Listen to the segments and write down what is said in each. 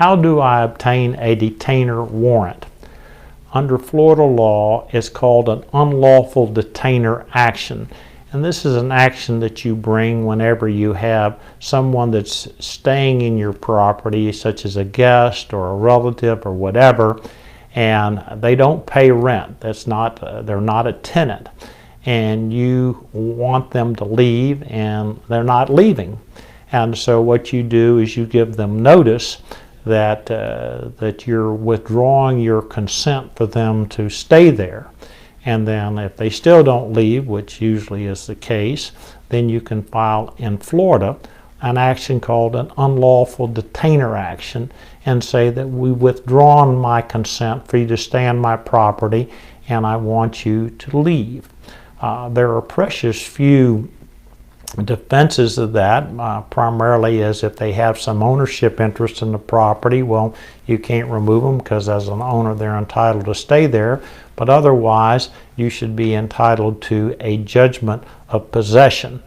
how do I obtain a detainer warrant? Under Florida law, it's called an unlawful detainer action. And this is an action that you bring whenever you have someone that's staying in your property, such as a guest or a relative or whatever, and they don't pay rent. They're not a tenant. And you want them to leave, and they're not leaving. And so what you do is you give them notice that you're withdrawing your consent for them to stay there. And then if they still don't leave, which usually is the case, then you can file in Florida an action called an unlawful detainer action and say that we've withdrawn my consent for you to stay on my property and I want you to leave. There are precious few defenses of that, primarily as if they have some ownership interest in the property. Well, you can't remove them because as an owner they're entitled to stay there, but otherwise you should be entitled to a judgment of possession.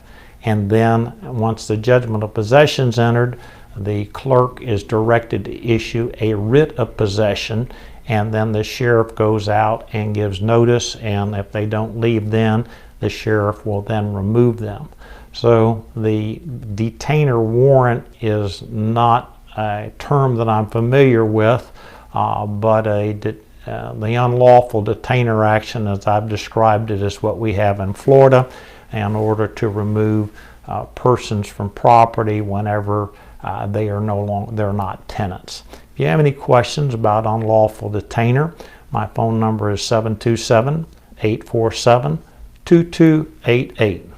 And then once the judgment of possession is entered, the clerk is directed to issue a writ of possession, and then the sheriff goes out and gives notice, and if they don't leave then, the sheriff will then remove them. So the detainer warrant is not a term that I'm familiar with, but the unlawful detainer action, as I've described it, is what we have in Florida in order to remove persons from property whenever they're not tenants. If you have any questions about unlawful detainer, my phone number is 727-847-2288.